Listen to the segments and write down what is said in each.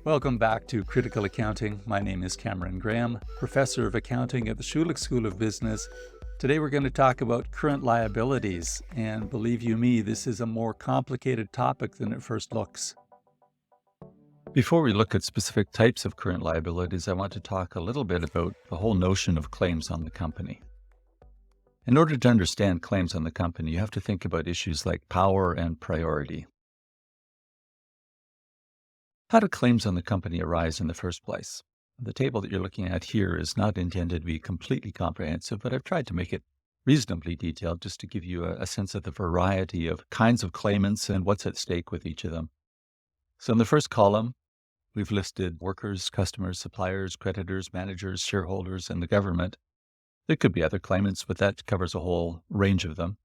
Welcome back to Critical Accounting. My name is Cameron Graham, Professor of Accounting at the Schulich School of Business. Today we're going to talk about current liabilities, and believe you me, this is a more complicated topic than it first looks. Before we look at specific types of current liabilities, I want to talk a little bit about the whole notion of claims on the company. In order to understand claims on the company, you have to think about issues like power and priority. How do claims on the company arise in the first place? The table that you're looking at here is not intended to be completely comprehensive, but I've tried to make it reasonably detailed just to give you a sense of the variety of kinds of claimants and what's at stake with each of them. So in the first column, we've listed workers, customers, suppliers, creditors, managers, shareholders, and the government. There could be other claimants, but that covers a whole range of them.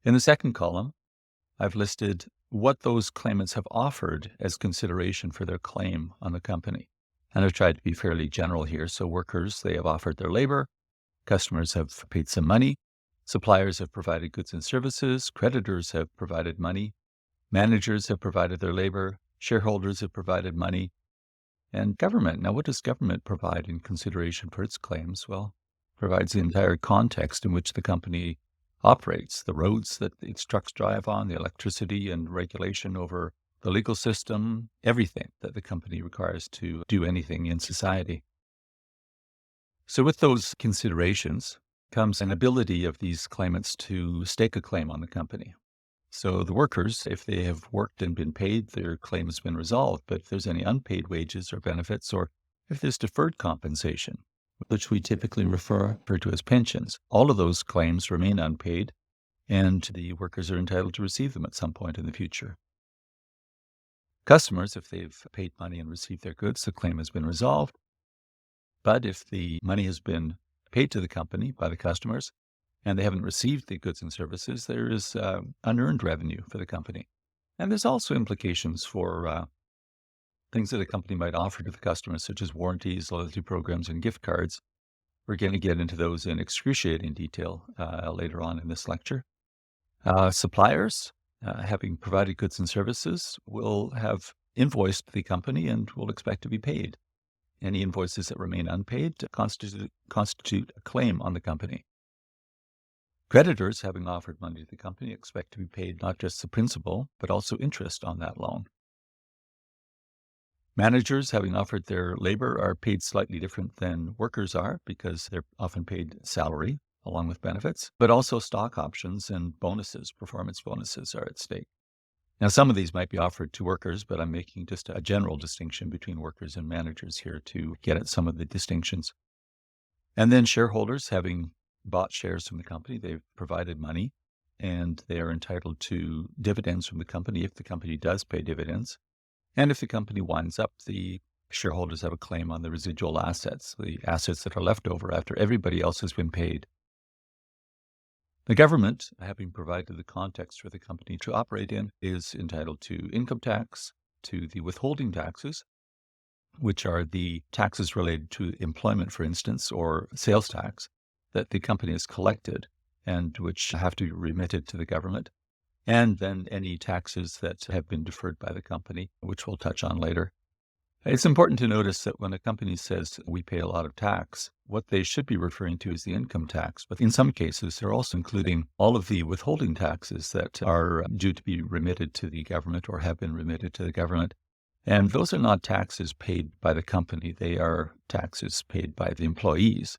In the second column, I've listed what those claimants have offered as consideration for their claim on the company. And I've tried to be fairly general here. So workers, they have offered their labor. Customers have paid some money. Suppliers have provided goods and services. Creditors have provided money. Managers have provided their labor. Shareholders have provided money. And government. Now, what does government provide in consideration for its claims? Well, it provides the entire context in which the company operates, the roads that its trucks drive on, the electricity and regulation over the legal system, everything that the company requires to do anything in society. So with those considerations comes an ability of these claimants to stake a claim on the company. So the workers, if they have worked and been paid, their claim has been resolved. But if there's any unpaid wages or benefits, or if there's deferred compensation, which we typically refer to as pensions, all of those claims remain unpaid, and the workers are entitled to receive them at some point in the future. Customers, if they've paid money and received their goods, the claim has been resolved. But if the money has been paid to the company by the customers and they haven't received the goods and services, there is unearned revenue for the company. And there's also implications for things that a company might offer to the customers, such as warranties, loyalty programs, and gift cards. We're going to get into those in excruciating detail later on in this lecture. Suppliers, having provided goods and services, will have invoiced the company and will expect to be paid. Any invoices that remain unpaid constitute a claim on the company. Creditors, having offered money to the company, expect to be paid not just the principal, but also interest on that loan. Managers, having offered their labor, are paid slightly different than workers are because they're often paid salary along with benefits, but also stock options and bonuses, performance bonuses are at stake. Now, some of these might be offered to workers, but I'm making just a general distinction between workers and managers here to get at some of the distinctions. And then shareholders, having bought shares from the company, they've provided money and they are entitled to dividends from the company if the company does pay dividends. And if the company winds up, the shareholders have a claim on the residual assets, the assets that are left over after everybody else has been paid. The government, having provided the context for the company to operate in, is entitled to income tax, to the withholding taxes, which are the taxes related to employment, for instance, or sales tax that the company has collected and which have to be remitted to the government. And then any taxes that have been deferred by the company, which we'll touch on later. It's important to notice that when a company says we pay a lot of tax, what they should be referring to is the income tax. But in some cases, they're also including all of the withholding taxes that are due to be remitted to the government or have been remitted to the government. And those are not taxes paid by the company. They are taxes paid by the employees.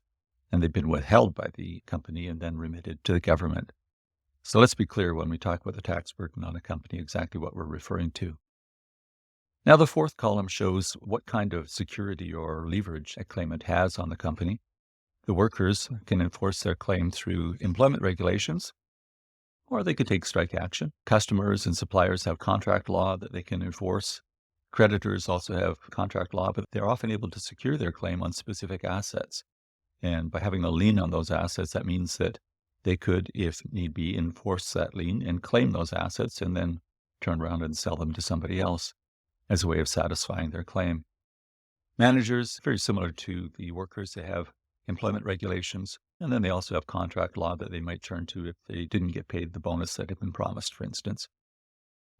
And they've been withheld by the company and then remitted to the government. So let's be clear when we talk about the tax burden on a company, exactly what we're referring to. Now, the fourth column shows what kind of security or leverage a claimant has on the company. The workers can enforce their claim through employment regulations, or they could take strike action. Customers and suppliers have contract law that they can enforce. Creditors also have contract law, but they're often able to secure their claim on specific assets. And by having a lien on those assets, that means that they could, if need be, enforce that lien and claim those assets and then turn around and sell them to somebody else as a way of satisfying their claim. Managers, very similar to the workers, they have employment regulations, and then they also have contract law that they might turn to if they didn't get paid the bonus that had been promised, for instance.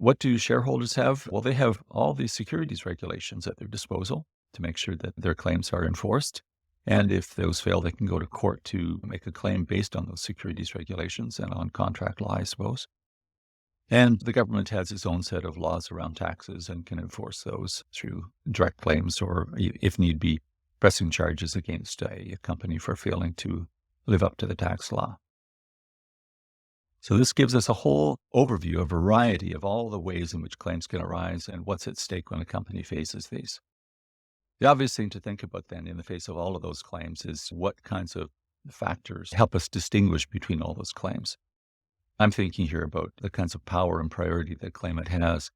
What do shareholders have? Well, they have all these securities regulations at their disposal to make sure that their claims are enforced. And if those fail, they can go to court to make a claim based on those securities regulations and on contract law, I suppose. And the government has its own set of laws around taxes and can enforce those through direct claims or, if need be, pressing charges against a company for failing to live up to the tax law. So this gives us a whole overview, a variety of all the ways in which claims can arise and what's at stake when a company faces these. The obvious thing to think about then in the face of all of those claims is what kinds of factors help us distinguish between all those claims. I'm thinking here about the kinds of power and priority that claimant has.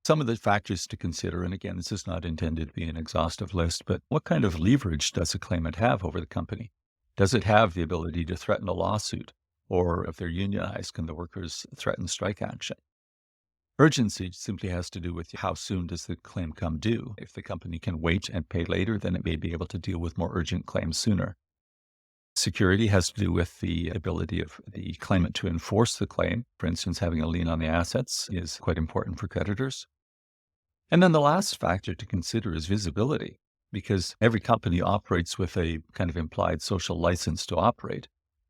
Some of the factors to consider, and again, this is not intended to be an exhaustive list, but what kind of leverage does a claimant have over the company? Does it have the ability to threaten a lawsuit? Or if they're unionized, can the workers threaten strike action? Urgency simply has to do with how soon does the claim come due. If the company can wait and pay later, then it may be able to deal with more urgent claims sooner. Security has to do with the ability of the claimant to enforce the claim. For instance, having a lien on the assets is quite important for creditors. And then the last factor to consider is visibility, because every company operates with a kind of implied social license to operate.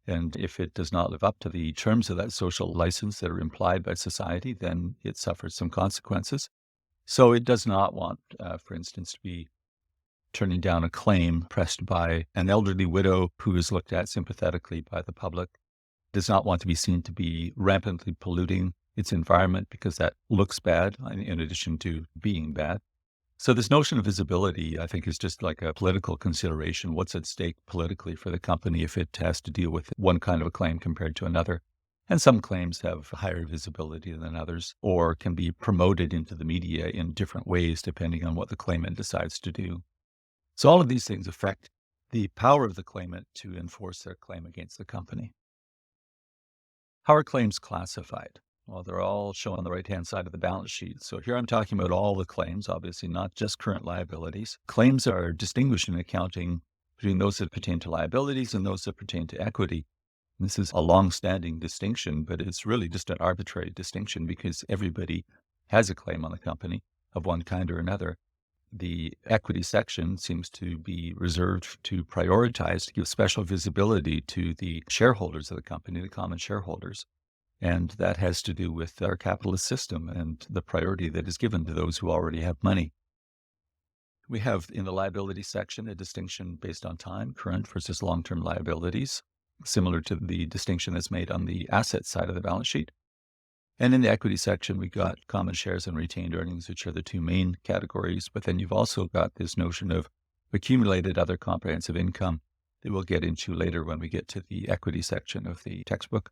And if it does not live up to the terms of that social license that are implied by society, then it suffers some consequences. So it does not want, for instance, to be turning down a claim pressed by an elderly widow who is looked at sympathetically by the public, does not want to be seen to be rampantly polluting its environment because that looks bad in addition to being bad. So this notion of visibility, I think, is just like a political consideration. What's at stake politically for the company if it has to deal with one kind of a claim compared to another? And some claims have higher visibility than others, or can be promoted into the media in different ways depending on what the claimant decides to do. So all of these things affect the power of the claimant to enforce their claim against the company. How are claims classified? Well, they're all shown on the right-hand side of the balance sheet. So here I'm talking about all the claims, obviously not just current liabilities. Claims are distinguished in accounting between those that pertain to liabilities and those that pertain to equity. This is a long-standing distinction, but it's really just an arbitrary distinction because everybody has a claim on the company of one kind or another. The equity section seems to be reserved to prioritize, to give special visibility to the shareholders of the company, the common shareholders. And that has to do with our capitalist system and the priority that is given to those who already have money. We have in the liability section a distinction based on time, current versus long-term liabilities, similar to the distinction that's made on the asset side of the balance sheet. And in the equity section, we got common shares and retained earnings, which are the two main categories. But then you've also got this notion of accumulated other comprehensive income that we'll get into later when we get to the equity section of the textbook.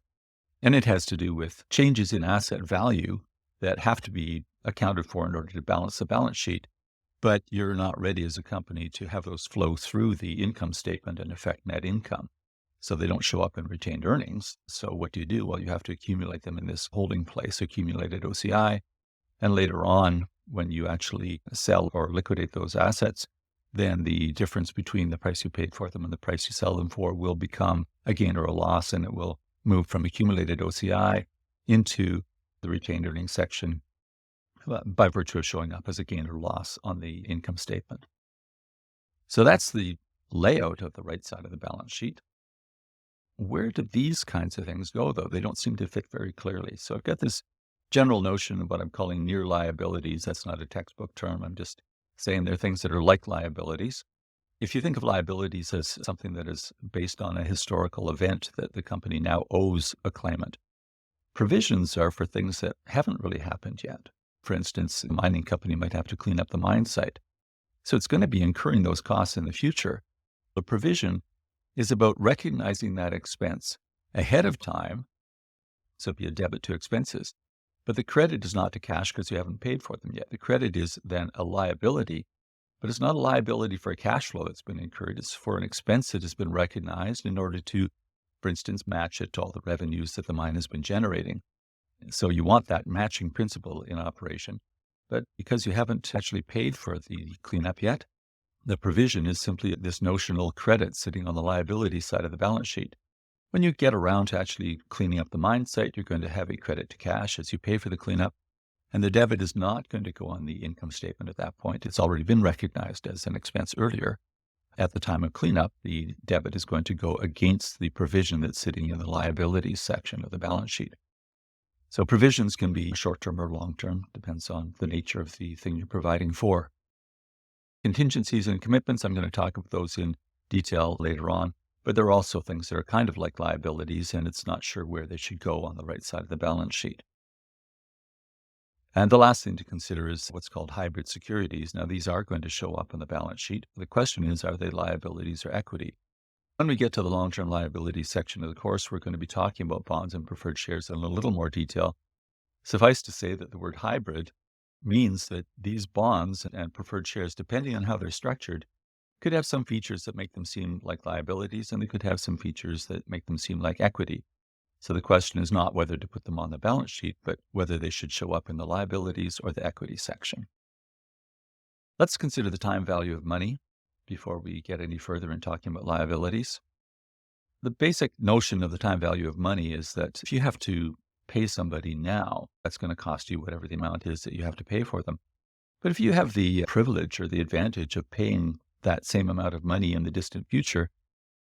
And it has to do with changes in asset value that have to be accounted for in order to balance the balance sheet. But you're not ready as a company to have those flow through the income statement and affect net income. So they don't show up in retained earnings. So what do you do? Well, you have to accumulate them in this holding place, accumulated OCI. And later on, when you actually sell or liquidate those assets, then the difference between the price you paid for them and the price you sell them for will become a gain or a loss, and it will move from accumulated OCI into the retained earnings section by virtue of showing up as a gain or loss on the income statement. So that's the layout of the right side of the balance sheet. Where do these kinds of things go, though? They don't seem to fit very clearly. So I've got this general notion of what I'm calling near liabilities. That's not a textbook term. I'm just saying they're things that are like liabilities. If you think of liabilities as something that is based on a historical event that the company now owes a claimant, provisions are for things that haven't really happened yet. For instance, a mining company might have to clean up the mine site. So it's going to be incurring those costs in the future. The provision is about recognizing that expense ahead of time, so it'd be a debit to expenses. But the credit is not to cash because you haven't paid for them yet. The credit is then a liability, but it's not a liability for a cash flow that's been incurred. It's for an expense that has been recognized in order to, for instance, match it to all the revenues that the mine has been generating. So you want that matching principle in operation. But because you haven't actually paid for the cleanup yet, the provision is simply this notional credit sitting on the liability side of the balance sheet. When you get around to actually cleaning up the mine site, you're going to have a credit to cash as you pay for the cleanup. And the debit is not going to go on the income statement at that point. It's already been recognized as an expense earlier. At the time of cleanup, the debit is going to go against the provision that's sitting in the liabilities section of the balance sheet. So provisions can be short-term or long-term, depends on the nature of the thing you're providing for. Contingencies and commitments, I'm going to talk about those in detail later on, but there are also things that are kind of like liabilities, and it's not sure where they should go on the right side of the balance sheet. And the last thing to consider is what's called hybrid securities. Now, these are going to show up on the balance sheet. The question is, are they liabilities or equity? When we get to the long-term liabilities section of the course, we're going to be talking about bonds and preferred shares in a little more detail. Suffice to say that the word hybrid means that these bonds and preferred shares, depending on how they're structured, could have some features that make them seem like liabilities, and they could have some features that make them seem like equity. So the question is not whether to put them on the balance sheet, but whether they should show up in the liabilities or the equity section. Let's consider the time value of money before we get any further in talking about liabilities. The basic notion of the time value of money is that if you have to pay somebody now, that's going to cost you whatever the amount is that you have to pay for them. But if you have the privilege or the advantage of paying that same amount of money in the distant future,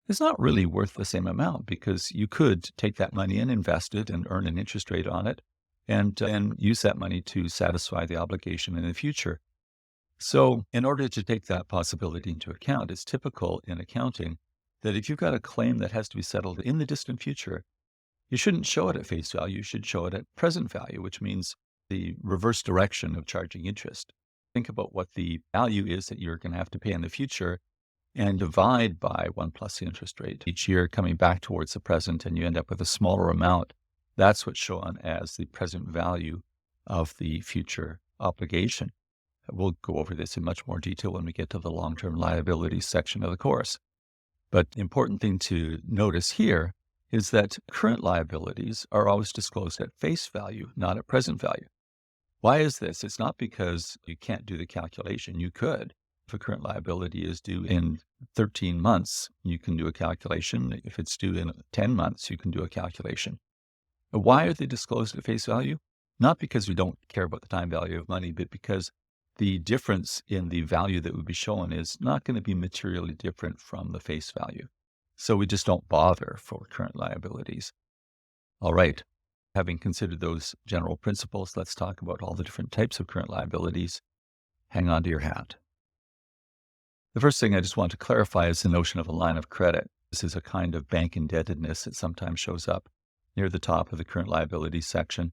it's not really worth the same amount because you could take that money and invest it and earn an interest rate on it and then use that money to satisfy the obligation in the future. So in order to take that possibility into account, it's typical in accounting that if you've got a claim that has to be settled in the distant future, you shouldn't show it at face value. You should show it at present value, which means the reverse direction of charging interest. Think about what the value is that you're going to have to pay in the future and divide by 1 plus the interest rate each year coming back towards the present, and you end up with a smaller amount. That's what's shown as the present value of the future obligation. We'll go over this in much more detail when we get to the long-term liabilities section of the course. But the important thing to notice here is that current liabilities are always disclosed at face value, not at present value. Why is this? It's not because you can't do the calculation. You could. If a current liability is due in 13 months, you can do a calculation. If it's due in 10 months, you can do a calculation. Why are they disclosed at face value? Not because we don't care about the time value of money, but because the difference in the value that would be shown is not going to be materially different from the face value. So we just don't bother for current liabilities. All right. Having considered those general principles, let's talk about all the different types of current liabilities. Hang on to your hat. The first thing I just want to clarify is the notion of a line of credit. This is a kind of bank indebtedness that sometimes shows up near the top of the current liabilities section.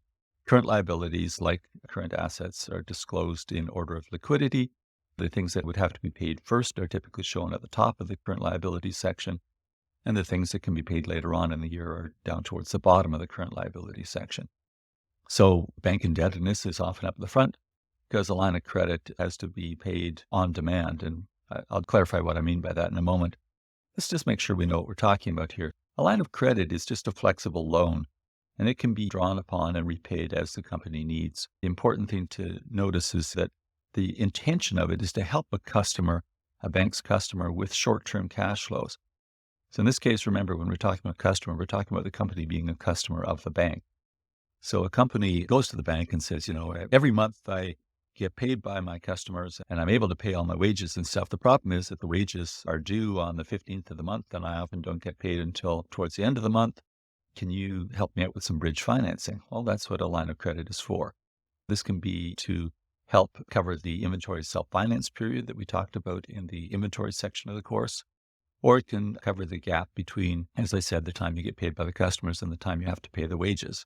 Current liabilities, like current assets, are disclosed in order of liquidity. The things that would have to be paid first are typically shown at the top of the current liabilities section, and the things that can be paid later on in the year are down towards the bottom of the current liabilities section. So bank indebtedness is often up at the front because a line of credit has to be paid on demand, and I'll clarify what I mean by that in a moment. Let's just make sure we know what we're talking about here. A line of credit is just a flexible loan, and it can be drawn upon and repaid as the company needs. The important thing to notice is that the intention of it is to help a customer, a bank's customer, with short-term cash flows. So in this case, remember, when we're talking about customer, we're talking about the company being a customer of the bank. So a company goes to the bank and says, every month I get paid by my customers and I'm able to pay all my wages and stuff. The problem is that the wages are due on the 15th of the month and I often don't get paid until towards the end of the month. Can you help me out with some bridge financing? Well, that's what a line of credit is for. This can be to help cover the inventory self-finance period that we talked about in the inventory section of the course, or it can cover the gap between, as I said, the time you get paid by the customers and the time you have to pay the wages.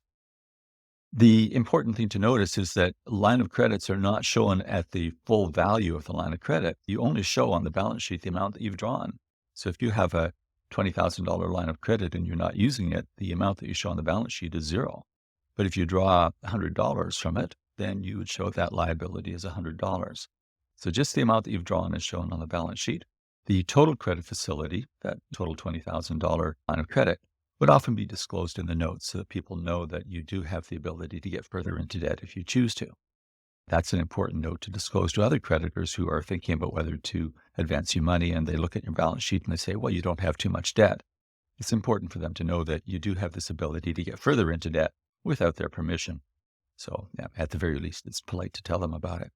The important thing to notice is that line of credits are not shown at the full value of the line of credit. You only show on the balance sheet the amount that you've drawn. So if you have a $20,000 line of credit and you're not using it, the amount that you show on the balance sheet is zero. But if you draw $100 from it, then you would show that liability as $100. So just the amount that you've drawn is shown on the balance sheet. The total credit facility, that total $20,000 line of credit, would often be disclosed in the notes so that people know that you do have the ability to get further into debt if you choose to. That's an important note to disclose to other creditors who are thinking about whether to advance you money, and they look at your balance sheet and they say, well, you don't have too much debt. It's important for them to know that you do have this ability to get further into debt without their permission. So yeah, at the very least, it's polite to tell them about it.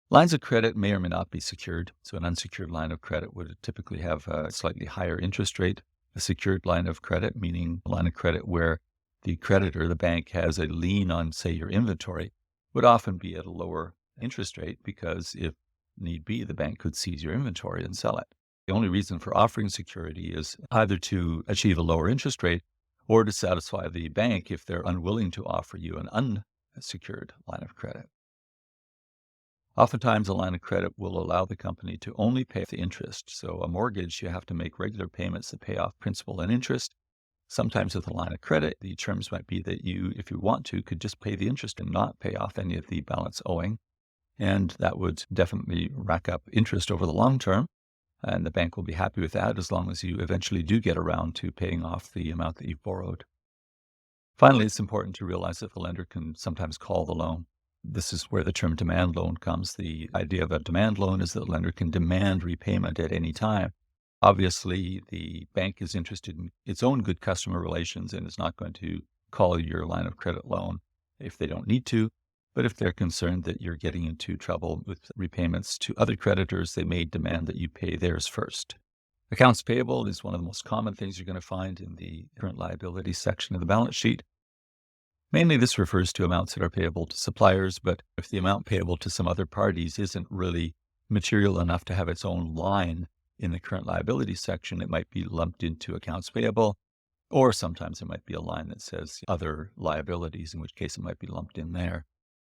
Lines of credit may or may not be secured. So an unsecured line of credit would typically have a slightly higher interest rate. A secured line of credit, meaning a line of credit where the creditor, the bank, has a lien on, say, your inventory, would often be at a lower interest rate because if need be, the bank could seize your inventory and sell it. The only reason for offering security is either to achieve a lower interest rate or to satisfy the bank if they're unwilling to offer you an unsecured line of credit. Oftentimes, a line of credit will allow the company to only pay the interest. So a mortgage, you have to make regular payments that pay off principal and interest. Sometimes with a line of credit, the terms might be that you, if you want to, could just pay the interest and not pay off any of the balance owing. And that would definitely rack up interest over the long term. And the bank will be happy with that as long as you eventually do get around to paying off the amount that you've borrowed. Finally, it's important to realize that the lender can sometimes call the loan. This is where the term demand loan comes. The idea of a demand loan is that the lender can demand repayment at any time. Obviously, the bank is interested in its own good customer relations and is not going to call your line of credit loan if they don't need to. But if they're concerned that you're getting into trouble with repayments to other creditors, they may demand that you pay theirs first. Accounts payable is one of the most common things you're going to find in the current liability section of the balance sheet. Mainly, this refers to amounts that are payable to suppliers, but if the amount payable to some other parties isn't really material enough to have its own line in the current liability section, it might be lumped into accounts payable, or sometimes it might be a line that says other liabilities, in which case it might be lumped in there.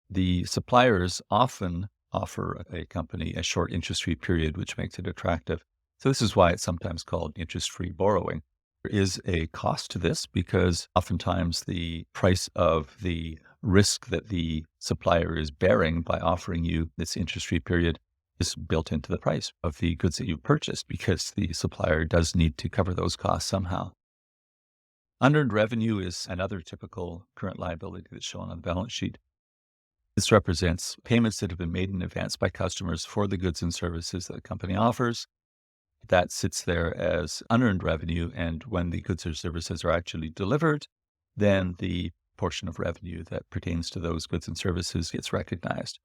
The suppliers often offer a company a short interest-free period, which makes it attractive. So this is why it's sometimes called interest-free borrowing. There is a cost to this because oftentimes the price of the risk that the supplier is bearing by offering you this interest-free period is built into the price of the goods that you purchased because the supplier does need to cover those costs somehow. Unearned revenue is another typical current liability that's shown on the balance sheet. This represents payments that have been made in advance by customers for the goods and services that the company offers. That sits there as unearned revenue, and when the goods or services are actually delivered, then the portion of revenue that pertains to those goods and services gets recognized.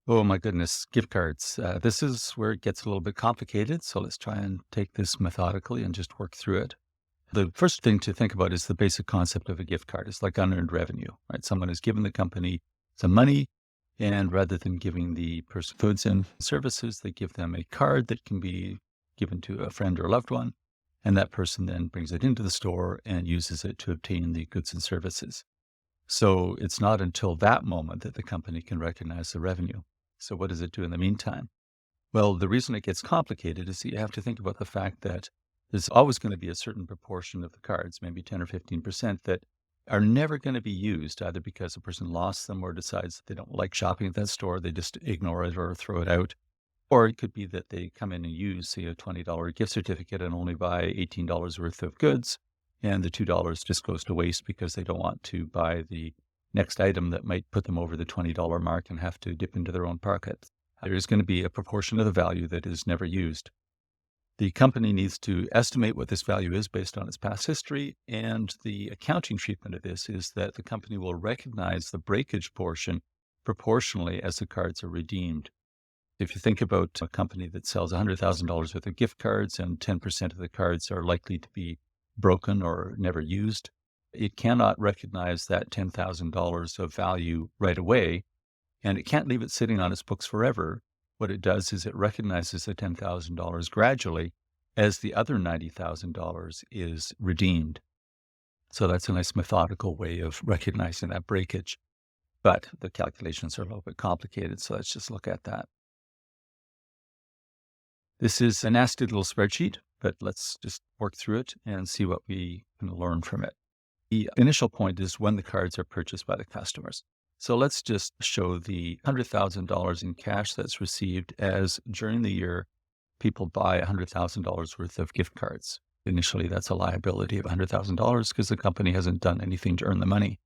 Oh my goodness, gift cards. This is where it gets a little bit complicated, so let's try and take this methodically and just work through it. The first thing to think about is the basic concept of a gift card. It's like unearned revenue, right? Someone has given the company some money, and rather than giving the person goods and services, they give them a card that can be given to a friend or a loved one. And that person then brings it into the store and uses it to obtain the goods and services. So it's not until that moment that the company can recognize the revenue. So what does it do in the meantime? Well, the reason it gets complicated is that you have to think about the fact that there's always going to be a certain proportion of the cards, maybe 10 or 15%, that are never going to be used, either because a person lost them or decides they don't like shopping at that store, they just ignore it or throw it out. Or it could be that they come in and use, say, a $20 gift certificate and only buy $18 worth of goods, and the $2 just goes to waste because they don't want to buy the next item that might put them over the $20 mark and have to dip into their own pocket. There is going to be a proportion of the value that is never used. The company needs to estimate what this value is based on its past history, and the accounting treatment of this is that the company will recognize the breakage portion proportionally as the cards are redeemed. If you think about a company that sells $100,000 worth of gift cards and 10% of the cards are likely to be broken or never used, it cannot recognize that $10,000 of value right away, and it can't leave it sitting on its books forever. What it does is it recognizes the $10,000 gradually as the other $90,000 is redeemed. So that's a nice methodical way of recognizing that breakage. But the calculations are a little bit complicated, so let's just look at that. This is a nasty little spreadsheet, but let's just work through it and see what we can learn from it. The initial point is when the cards are purchased by the customers. So let's just show the $100,000 in cash that's received as during the year, people buy $100,000 worth of gift cards. Initially, that's a liability of $100,000 because the company hasn't done anything to earn the money.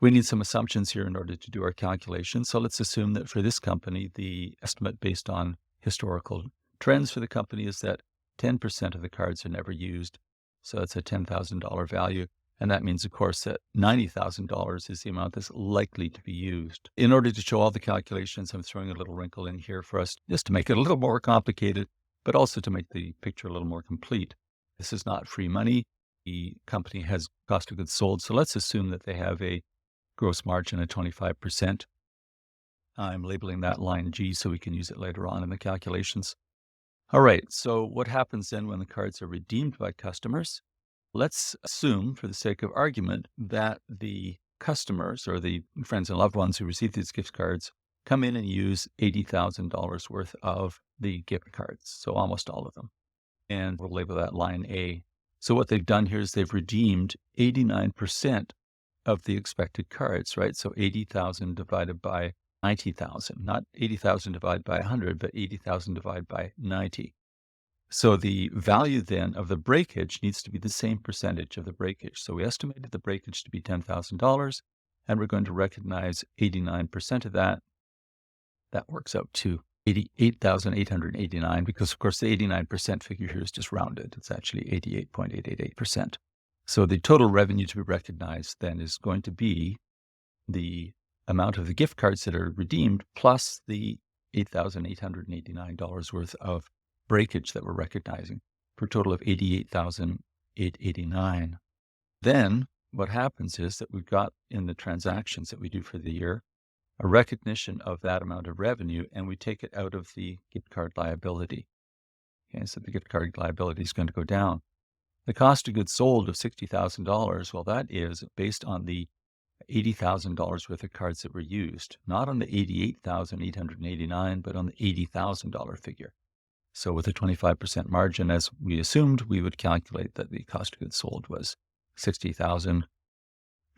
We need some assumptions here in order to do our calculation. So let's assume that for this company, the estimate based on historical trends for the company is that 10% of the cards are never used. So that's a $10,000 value. And that means, of course, that $90,000 is the amount that's likely to be used. In order to show all the calculations, I'm throwing a little wrinkle in here for us just to make it a little more complicated, but also to make the picture a little more complete. This is not free money. The company has cost of goods sold. So let's assume that they have a gross margin of 25%. I'm labeling that line G so we can use it later on in the calculations. All right, so what happens then when the cards are redeemed by customers? Let's assume, for the sake of argument, that the customers or the friends and loved ones who receive these gift cards come in and use $80,000 worth of the gift cards, so almost all of them. And we'll label that line A. So what they've done here is they've redeemed 89% of the expected cards, right? So 80,000 divided by 90,000, not 80,000 divided by 100, but 80,000 divided by 90. So the value then of the breakage needs to be the same percentage of the breakage. So we estimated the breakage to be $10,000, and we're going to recognize 89% of that. That works out to 88,889, because of course the 89% figure here is just rounded. It's actually 88.888%. So the total revenue to be recognized then is going to be the amount of the gift cards that are redeemed plus the $8,889 worth of breakage that we're recognizing, for a total of $88,889. Then what happens is that we've got in the transactions that we do for the year a recognition of that amount of revenue, and we take it out of the gift card liability. Okay, so the gift card liability is going to go down. The cost of goods sold of $60,000, well, that is based on the $80,000 worth of cards that were used, not on the $88,889, but on the $80,000 figure. So with a 25% margin, as we assumed, we would calculate that the cost of goods sold was $60,000.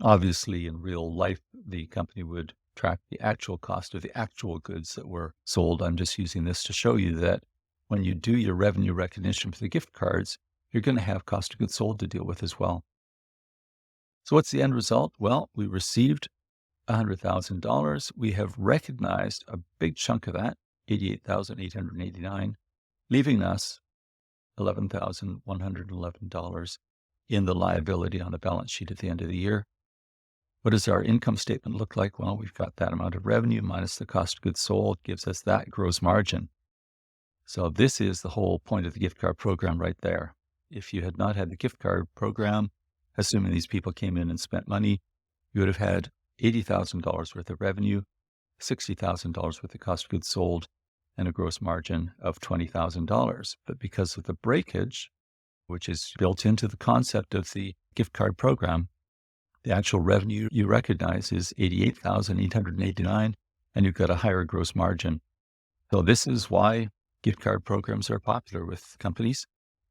Obviously, in real life, the company would track the actual cost of the actual goods that were sold. I'm just using this to show you that when you do your revenue recognition for the gift cards, you're going to have cost of goods sold to deal with as well. So what's the end result? Well, we received $100,000. We have recognized a big chunk of that, $88,889, leaving us $11,111 in the liability on the balance sheet at the end of the year. What does our income statement look like? Well, we've got that amount of revenue minus the cost of goods sold gives us that gross margin. So this is the whole point of the gift card program right there. If you had not had the gift card program, assuming these people came in and spent money, you would have had $80,000 worth of revenue, $60,000 worth of cost of goods sold, and a gross margin of $20,000. But because of the breakage, which is built into the concept of the gift card program, the actual revenue you recognize is $88,889, and you've got a higher gross margin. So this is why gift card programs are popular with companies,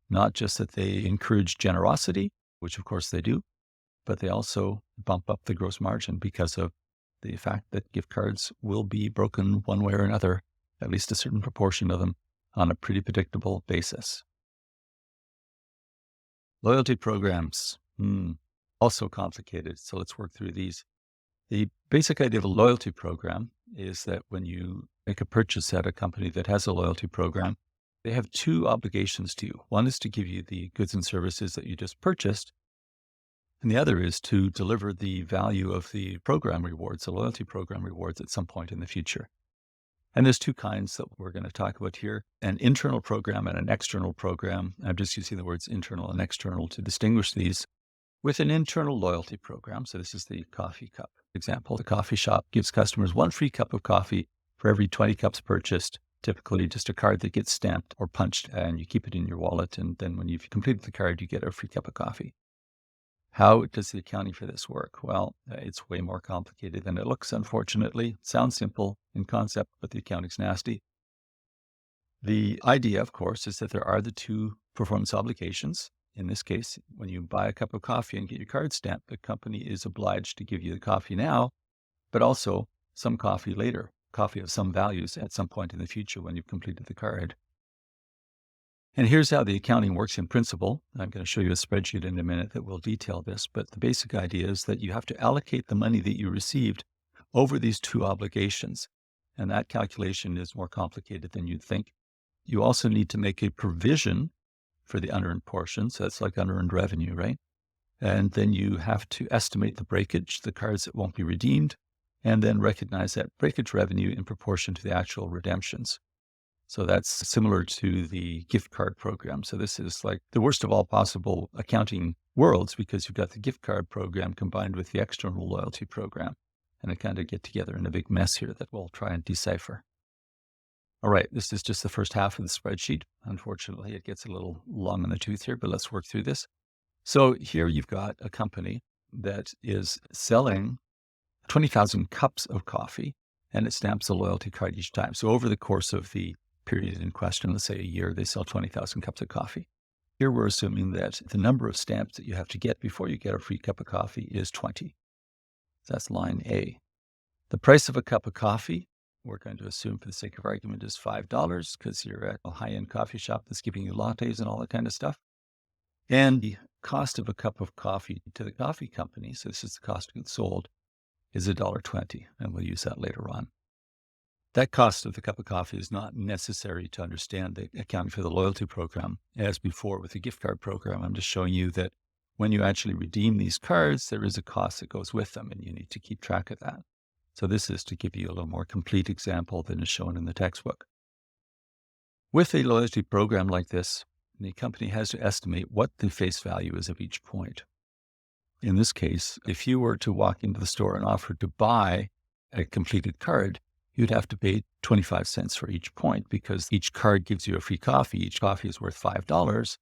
not just that they encourage generosity, which of course they do, but they also bump up the gross margin because of the fact that gift cards will be broken one way or another, at least a certain proportion of them, on a pretty predictable basis. Loyalty programs, also complicated. So let's work through these. The basic idea of a loyalty program is that when you make a purchase at a company that has a loyalty program, they have two obligations to you. One is to give you the goods and services that you just purchased, and the other is to deliver the value of the program rewards, the loyalty program rewards, at some point in the future. And there's two kinds that we're going to talk about here, an internal program and an external program. I'm just using the words internal and external to distinguish these. With an internal loyalty program, so this is the coffee cup example, the coffee shop gives customers one free cup of coffee for every 20 cups purchased, typically just a card that gets stamped or punched, and you keep it in your wallet. And then when you've completed the card, you get a free cup of coffee. How does the accounting for this work? Well, it's way more complicated than it looks, unfortunately. It sounds simple in concept, but the accounting's nasty. The idea, of course, is that there are the two performance obligations. In this case, when you buy a cup of coffee and get your card stamped, the company is obliged to give you the coffee now, but also some coffee later, coffee of some values at some point in the future when you've completed the card. And here's how the accounting works in principle. I'm going to show you a spreadsheet in a minute that will detail this, but the basic idea is that you have to allocate the money that you received over these two obligations. And that calculation is more complicated than you'd think. You also need to make a provision for the unearned portion. So that's like unearned revenue, right? And then you have to estimate the breakage, the cards that won't be redeemed, and then recognize that breakage revenue in proportion to the actual redemptions. So that's similar to the gift card program. So this is like the worst of all possible accounting worlds, because you've got the gift card program combined with the external loyalty program. And they kind of get together in a big mess here that we'll try and decipher. All right, this is just the first half of the spreadsheet. Unfortunately, it gets a little long in the tooth here, but let's work through this. So here you've got a company that is selling 20,000 cups of coffee, and it stamps a loyalty card each time. So over the course of the period in question, let's say a year, they sell 20,000 cups of coffee. Here we're assuming that the number of stamps that you have to get before you get a free cup of coffee is 20. That's line A. The price of a cup of coffee, we're going to assume for the sake of argument, is $5 because you're at a high-end coffee shop that's giving you lattes and all that kind of stuff. And the cost of a cup of coffee to the coffee company, so this is the cost of goods sold, is $1.20, and we'll use that later on. That cost of the cup of coffee is not necessary to understand the accounting for the loyalty program. As before with the gift card program, I'm just showing you that when you actually redeem these cards, there is a cost that goes with them, and you need to keep track of that. So this is to give you a little more complete example than is shown in the textbook. With a loyalty program like this, the company has to estimate what the face value is of each point. In this case, if you were to walk into the store and offer to buy a completed card, you'd have to pay 25 cents for each point because each card gives you a free coffee. Each coffee is worth $5.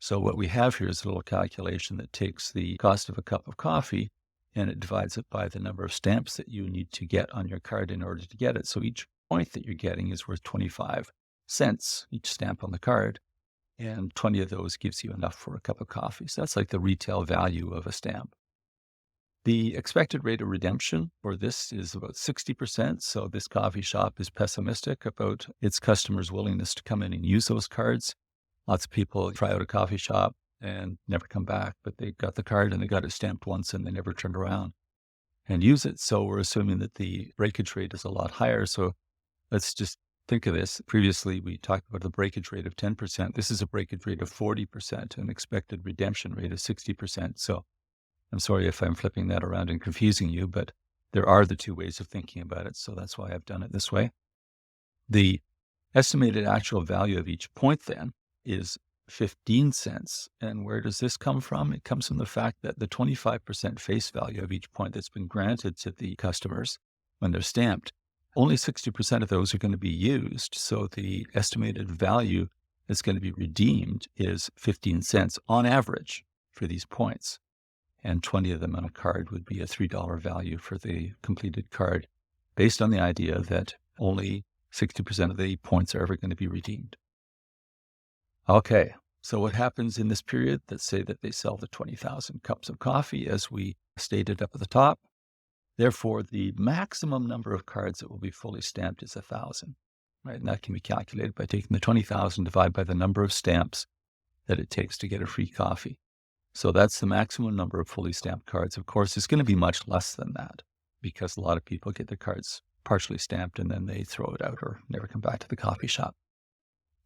So what we have here is a little calculation that takes the cost of a cup of coffee and it divides it by the number of stamps that you need to get on your card in order to get it. So each point that you're getting is worth 25 cents, each stamp on the card. And 20 of those gives you enough for a cup of coffee. So that's like the retail value of a stamp. The expected rate of redemption for this is about 60%. So this coffee shop is pessimistic about its customers' willingness to come in and use those cards. Lots of people try out a coffee shop and never come back, but they got the card and they got it stamped once and they never turned around and use it. So we're assuming that the breakage rate is a lot higher. So let's just think of this. Previously, we talked about the breakage rate of 10%. This is a breakage rate of 40%, an expected redemption rate of 60%. So I'm sorry if I'm flipping that around and confusing you, but there are the two ways of thinking about it. So that's why I've done it this way. The estimated actual value of each point then is 15 cents. And where does this come from? It comes from the fact that the 25% face value of each point that's been granted to the customers when they're stamped, only 60% of those are going to be used. So the estimated value that's going to be redeemed is 15 cents on average for these points. And 20 of them on a card would be a $3 value for the completed card, based on the idea that only 60% of the points are ever going to be redeemed. Okay, so what happens in this period? Let's say that they sell the 20,000 cups of coffee, as we stated up at the top. Therefore, the maximum number of cards that will be fully stamped is 1,000, right? And that can be calculated by taking the 20,000 divided by the number of stamps that it takes to get a free coffee. So that's the maximum number of fully stamped cards. Of course, it's going to be much less than that because a lot of people get their cards partially stamped and then they throw it out or never come back to the coffee shop.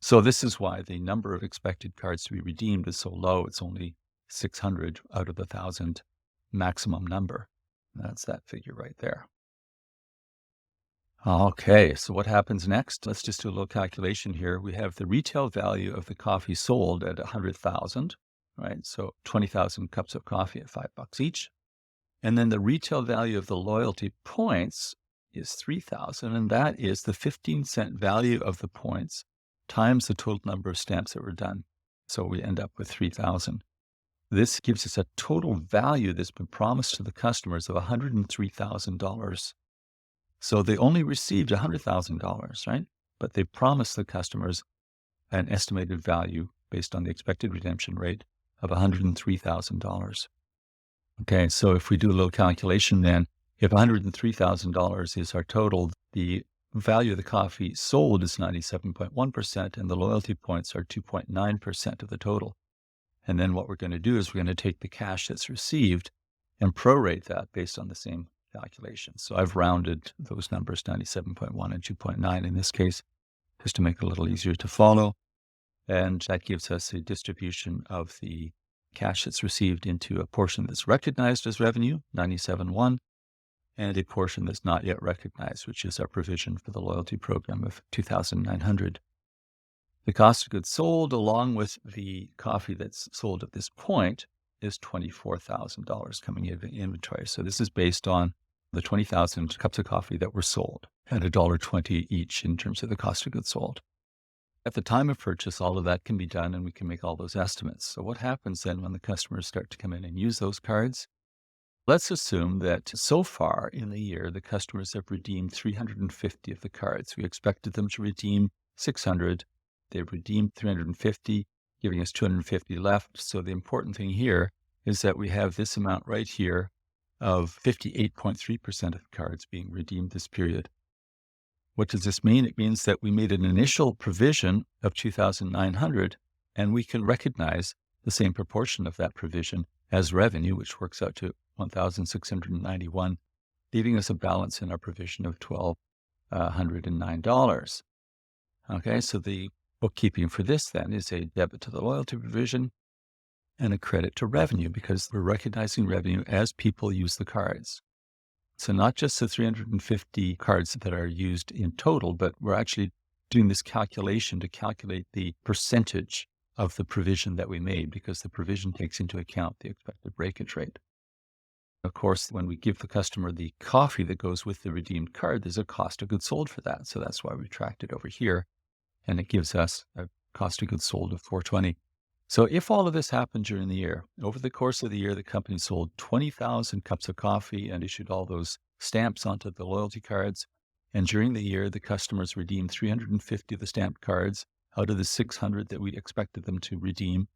So this is why the number of expected cards to be redeemed is so low. It's only 600 out of the 1,000 maximum number. That's that figure right there. Okay, so what happens next? Let's just do a little calculation here. We have the retail value of the coffee sold at 100,000, right? So 20,000 cups of coffee at $5 each. And then the retail value of the loyalty points is 3,000, and that is the 15-cent value of the points times the total number of stamps that were done. So we end up with 3,000. This gives us a total value that's been promised to the customers of $103,000. So they only received $100,000, right? But they promised the customers an estimated value based on the expected redemption rate of $103,000. Okay, so if we do a little calculation then, if $103,000 is our total, the value of the coffee sold is 97.1%, and the loyalty points are 2.9% of the total. And then what we're going to do is we're going to take the cash that's received and prorate that based on the same calculation. So I've rounded those numbers, 97.1 and 2.9 in this case, just to make it a little easier to follow. And that gives us a distribution of the cash that's received into a portion that's recognized as revenue, 97.1, and a portion that's not yet recognized, which is our provision for the loyalty program of 2,900. The cost of goods sold, along with the coffee that's sold at this point, is $24,000 coming in inventory. So this is based on the 20,000 cups of coffee that were sold at $1.20 each in terms of the cost of goods sold. At the time of purchase, all of that can be done and we can make all those estimates. So what happens then when the customers start to come in and use those cards? Let's assume that so far in the year, the customers have redeemed 350 of the cards. We expected them to redeem 600. They've redeemed 350, giving us 250 left. So the important thing here is that we have this amount right here of 58.3% of the cards being redeemed this period. What does this mean? It means that we made an initial provision of 2,900, and we can recognize the same proportion of that provision as revenue, which works out to 1,691, leaving us a balance in our provision of $1,209. Okay, so the bookkeeping for this then is a debit to the loyalty provision and a credit to revenue, because we're recognizing revenue as people use the cards. So not just the 350 cards that are used in total, but we're actually doing this calculation to calculate the percentage of the provision that we made, because the provision takes into account the expected breakage rate. Of course, when we give the customer the coffee that goes with the redeemed card, there's a cost of goods sold for that. So that's why we tracked it over here, and it gives us a cost of goods sold of $420. So if all of this happened during the year, over the course of the year, the company sold 20,000 cups of coffee and issued all those stamps onto the loyalty cards. And during the year, the customers redeemed 350 of the stamped cards out of the 600 that we expected them to redeem.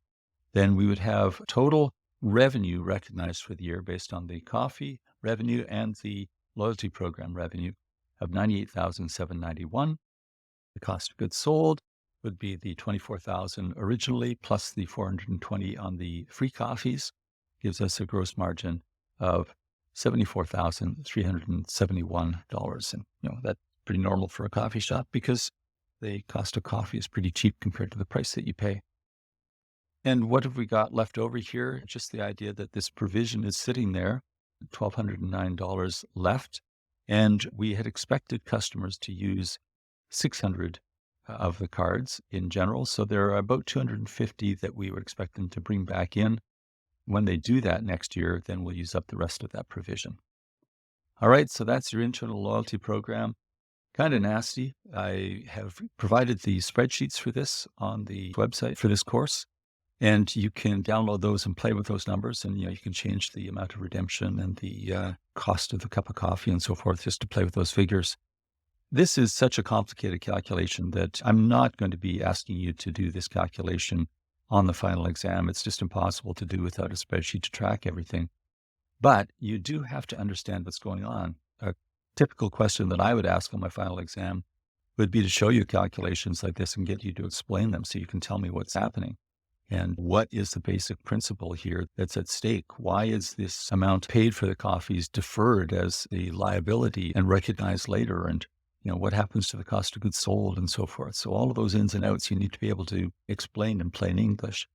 Then we would have total revenue recognized for the year based on the coffee revenue and the loyalty program revenue of $98,791. The cost of goods sold would be the $24,000 originally plus the $420 on the free coffees, gives us a gross margin of $74,371. And that's pretty normal for a coffee shop because the cost of coffee is pretty cheap compared to the price that you pay. And what have we got left over here? Just the idea that this provision is sitting there, $1,209 left, and we had expected customers to use 600 of the cards in general. So there are about 250 that we would expect them to bring back in. When they do that next year, then we'll use up the rest of that provision. All right, so that's your internal loyalty program. Kind of nasty. I have provided the spreadsheets for this on the website for this course, and you can download those and play with those numbers, and you can change the amount of redemption and the cost of the cup of coffee and so forth just to play with those figures. This is such a complicated calculation that I'm not going to be asking you to do this calculation on the final exam. It's just impossible to do without a spreadsheet to track everything. But you do have to understand what's going on. A typical question that I would ask on my final exam would be to show you calculations like this and get you to explain them so you can tell me what's happening. And what is the basic principle here that's at stake? Why is this amount paid for the coffees deferred as a liability and recognized later? And what happens to the cost of goods sold and so forth. So all of those ins and outs you need to be able to explain in plain English.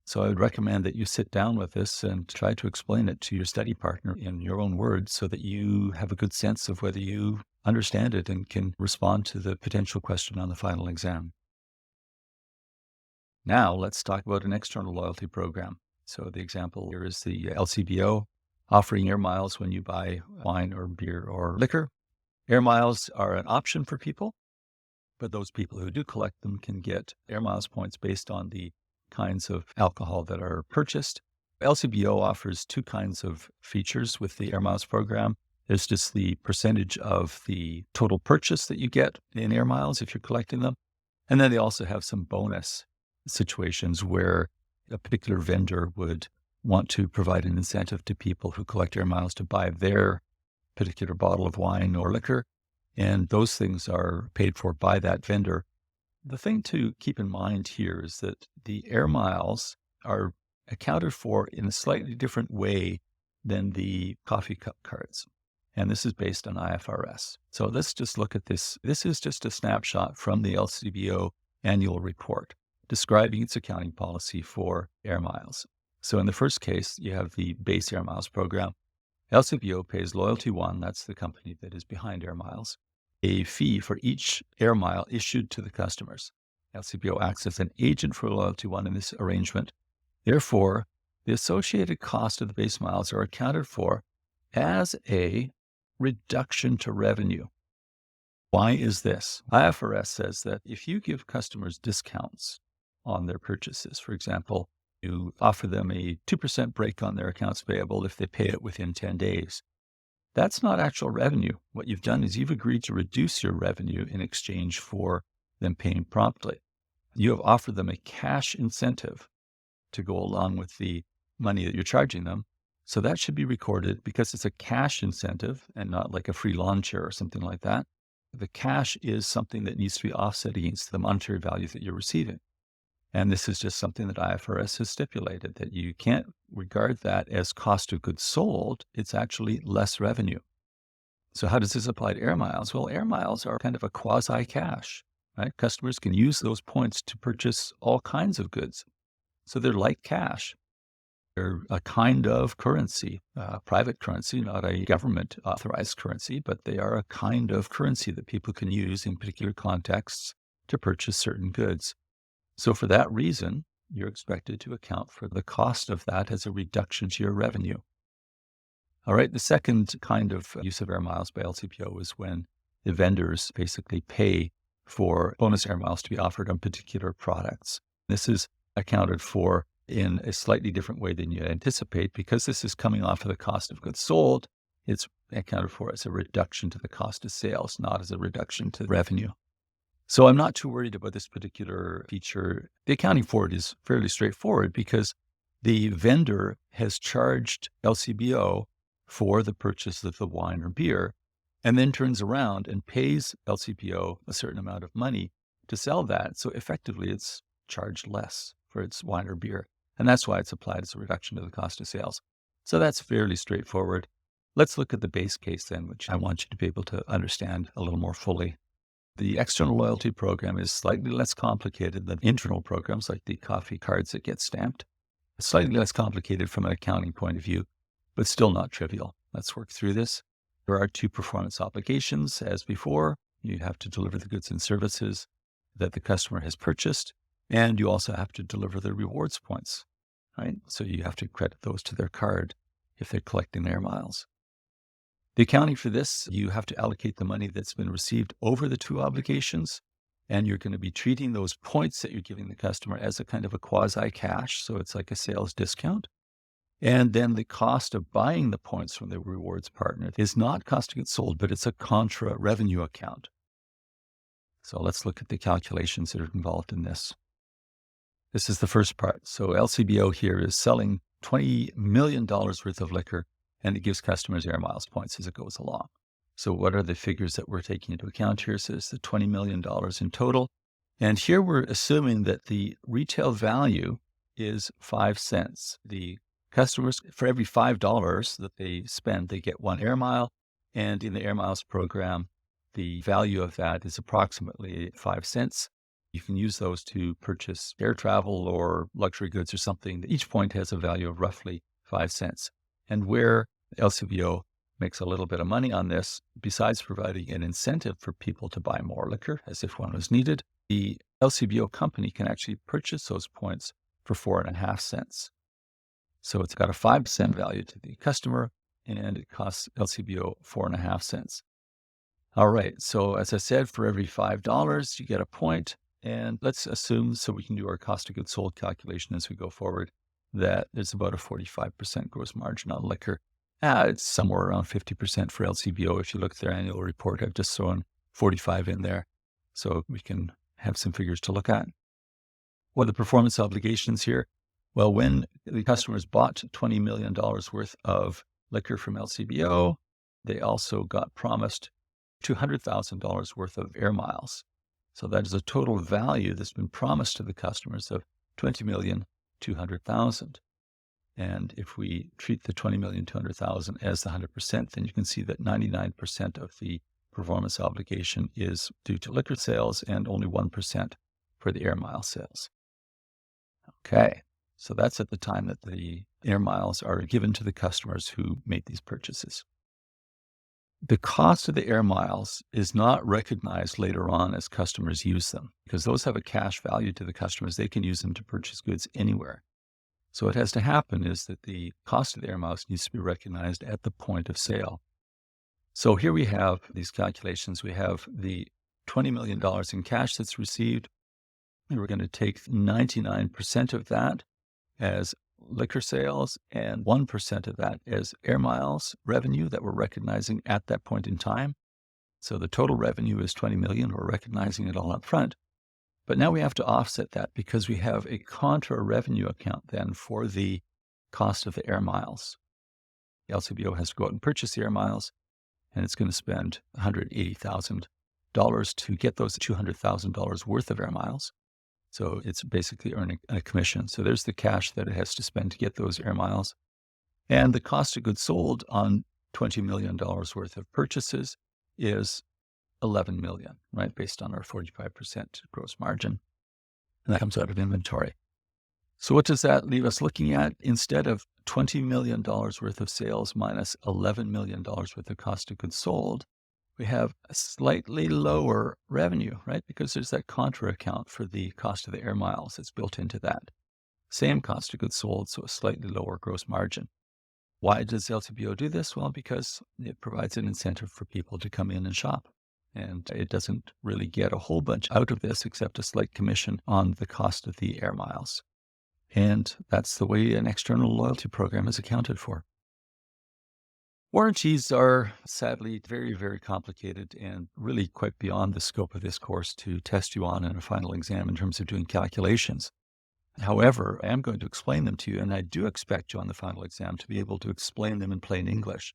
So I would recommend that you sit down with this and try to explain it to your study partner in your own words so that you have a good sense of whether you understand it and can respond to the potential question on the final exam. Now let's talk about an external loyalty program. So the example here is the LCBO, offering air miles when you buy wine or beer or liquor. Air miles are an option for people, but those people who do collect them can get air miles points based on the kinds of alcohol that are purchased. LCBO offers two kinds of features with the air miles program. There's just the percentage of the total purchase that you get in air miles if you're collecting them. And then they also have some bonus situations where a particular vendor would want to provide an incentive to people who collect air miles to buy their particular bottle of wine or liquor, and those things are paid for by that vendor. The thing to keep in mind here is that the air miles are accounted for in a slightly different way than the coffee cup cards, and this is based on IFRS. So let's just look at this. This is just a snapshot from the LCBO annual report describing its accounting policy for air miles. So in the first case, you have the base Air Miles program. LCBO pays Loyalty One, that's the company that is behind Air Miles, a fee for each Air Mile issued to the customers. LCBO acts as an agent for Loyalty One in this arrangement. Therefore, the associated cost of the base miles are accounted for as a reduction to revenue. Why is this? IFRS says that if you give customers discounts on their purchases, for example, you offer them a 2% break on their accounts payable if they pay it within 10 days. That's not actual revenue. What you've done is you've agreed to reduce your revenue in exchange for them paying promptly. You have offered them a cash incentive to go along with the money that you're charging them. So that should be recorded because it's a cash incentive and not like a free lawn chair or something like that. The cash is something that needs to be offset against the monetary value that you're receiving. And this is just something that IFRS has stipulated, that you can't regard that as cost of goods sold. It's actually less revenue. So how does this apply to Air Miles? Well, Air Miles are kind of a quasi-cash, right? Customers can use those points to purchase all kinds of goods. So they're like cash. They're a kind of currency, private currency, not a government authorized currency, but they are a kind of currency that people can use in particular contexts to purchase certain goods. So for that reason, you're expected to account for the cost of that as a reduction to your revenue. All right, the second kind of use of Air Miles by LCPO is when the vendors basically pay for bonus Air Miles to be offered on particular products. This is accounted for in a slightly different way than you anticipate because this is coming off of the cost of goods sold. It's accounted for as a reduction to the cost of sales, not as a reduction to revenue. So I'm not too worried about this particular feature. The accounting for it is fairly straightforward because the vendor has charged LCBO for the purchase of the wine or beer and then turns around and pays LCBO a certain amount of money to sell that. So effectively, it's charged less for its wine or beer. And that's why it's applied as a reduction to the cost of sales. So that's fairly straightforward. Let's look at the base case then, which I want you to be able to understand a little more fully. The external loyalty program is slightly less complicated than internal programs like the coffee cards that get stamped. It's slightly less complicated from an accounting point of view, but still not trivial. Let's work through this. There are two performance obligations. As before, you have to deliver the goods and services that the customer has purchased, and you also have to deliver the rewards points, right? So you have to credit those to their card if they're collecting their miles. The accounting for this, you have to allocate the money that's been received over the two obligations, and you're going to be treating those points that you're giving the customer as a kind of a quasi-cash, so it's like a sales discount. And then the cost of buying the points from the rewards partner is not cost of goods sold, but it's a contra revenue account. So let's look at the calculations that are involved in this. This is the first part. So LCBO here is selling $20 million worth of liquor, and it gives customers Air Miles points as it goes along. So what are the figures that we're taking into account here? So it's the $20 million in total. And here we're assuming that the retail value is 5 cents. The customers, for every $5 that they spend, they get 1 Air Mile. And in the Air Miles program, the value of that is approximately 5 cents. You can use those to purchase air travel or luxury goods or something. Each point has a value of roughly 5 cents. And where LCBO makes a little bit of money on this, besides providing an incentive for people to buy more liquor, as if one was needed, the LCBO company can actually purchase those points for 4.5 cents. So it's got a 5% value to the customer, and it costs LCBO 4.5 cents. All right, so as I said, for every $5, you get a point. And let's assume, so we can do our cost of goods sold calculation as we go forward, that there's about a 45% gross margin on liquor. It's somewhere around 50% for LCBO. If you look at their annual report, I've just thrown 45 in there so we can have some figures to look at. What are the performance obligations here? Well, when the customers bought $20 million worth of liquor from LCBO, they also got promised $200,000 worth of Air Miles. So that is a total value that's been promised to the customers of $20,200,000. And if we treat the $20,200,000 as the 100%, then you can see that 99% of the performance obligation is due to liquor sales and only 1% for the Air Mile sales. Okay. So that's at the time that the air miles are given to the customers who made these purchases. The cost of the air miles is not recognized later on as customers use them because those have a cash value to the customers. They can use them to purchase goods anywhere. So what has to happen is that the cost of the air miles needs to be recognized at the point of sale. So here we have these calculations. We have the $20 million in cash that's received, and we're going to take 99% of that as liquor sales and 1% of that as air miles revenue that we're recognizing at that point in time. So the total revenue is 20 million. We're recognizing it all up front. But now we have to offset that because we have a contra revenue account then for the cost of the air miles. The LCBO has to go out and purchase the air miles, and it's going to spend $180,000 to get those $200,000 worth of air miles. So it's basically earning a commission. So there's the cash that it has to spend to get those air miles. And the cost of goods sold on $20 million worth of purchases is $11 million, right? Based on our 45% gross margin. And that comes out of inventory. So what does that leave us looking at? Instead of $20 million worth of sales minus $11 million worth of cost of goods sold, we have a slightly lower revenue, right? Because there's that contra account for the cost of the air miles that's built into that. Same cost of goods sold, so a slightly lower gross margin. Why does LCBO do this? Well, because it provides an incentive for people to come in and shop. And it doesn't really get a whole bunch out of this except a slight commission on the cost of the air miles. And that's the way an external loyalty program is accounted for. Warranties are sadly very, very complicated and really quite beyond the scope of this course to test you on in a final exam in terms of doing calculations. However, I am going to explain them to you, and I do expect you on the final exam to be able to explain them in plain English.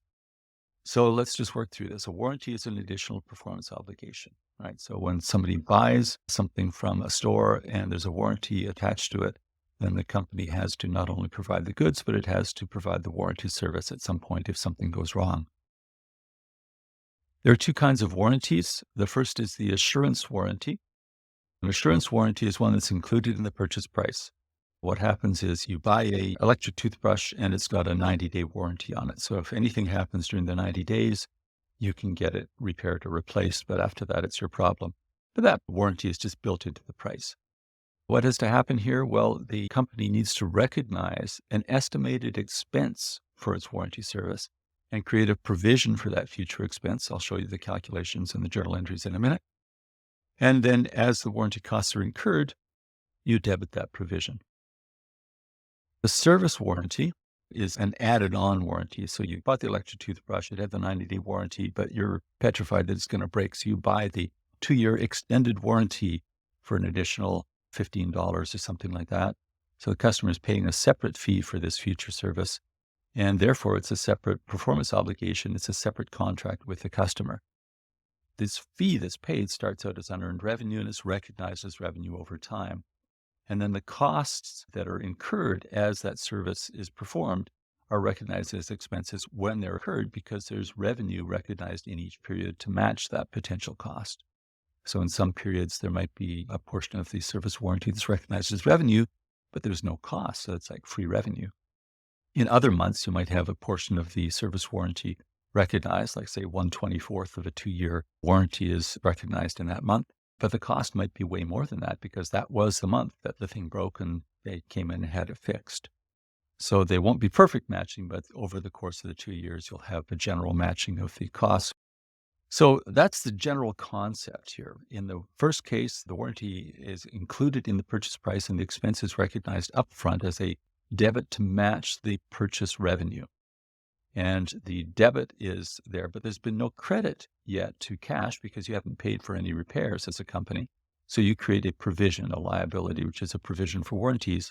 So let's just work through this. A warranty is an additional performance obligation, right? So when somebody buys something from a store and there's a warranty attached to it, then the company has to not only provide the goods, but it has to provide the warranty service at some point if something goes wrong. There are two kinds of warranties. The first is the assurance warranty. An assurance warranty is one that's included in the purchase price. What happens is you buy an electric toothbrush and it's got a 90-day warranty on it. So if anything happens during the 90 days, you can get it repaired or replaced, but after that, it's your problem. But that warranty is just built into the price. What has to happen here? Well, the company needs to recognize an estimated expense for its warranty service and create a provision for that future expense. I'll show you the calculations and the journal entries in a minute. And then as the warranty costs are incurred, you debit that provision. The service warranty is an added-on warranty. So you bought the electric toothbrush, it had the 90-day warranty, but you're petrified that it's going to break. So you buy the 2-year extended warranty for an additional $15 or something like that. So the customer is paying a separate fee for this future service, and therefore it's a separate performance obligation. It's a separate contract with the customer. This fee that's paid starts out as unearned revenue and is recognized as revenue over time. And then the costs that are incurred as that service is performed are recognized as expenses when they're incurred because there's revenue recognized in each period to match that potential cost. So in some periods, there might be a portion of the service warranty that's recognized as revenue, but there's no cost. So it's like free revenue. In other months, you might have a portion of the service warranty recognized, like say 1/24th of a 2-year warranty is recognized in that month. But the cost might be way more than that because that was the month that the thing broke and they came in and had it fixed. So they won't be perfect matching, but over the course of the 2 years, you'll have a general matching of the costs. So that's the general concept here. In the first case, the warranty is included in the purchase price and the expense is recognized upfront as a debit to match the purchase revenue. And the debit is there, but there's been no credit yet to cash because you haven't paid for any repairs as a company. So you create a provision, a liability, which is a provision for warranties.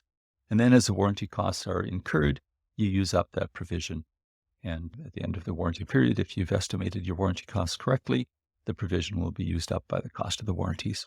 And then as the warranty costs are incurred, you use up that provision. And at the end of the warranty period, if you've estimated your warranty costs correctly, the provision will be used up by the cost of the warranties.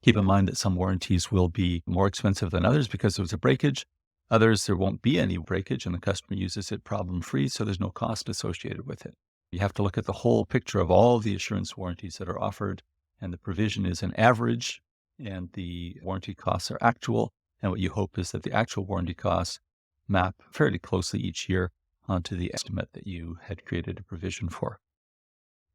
Keep in mind that some warranties will be more expensive than others because there was a breakage. Others, there won't be any breakage and the customer uses it problem-free, so there's no cost associated with it. You have to look at the whole picture of all the assurance warranties that are offered, and the provision is an average, and the warranty costs are actual, And what you hope is that the actual warranty costs map fairly closely each year onto the estimate that you had created a provision for.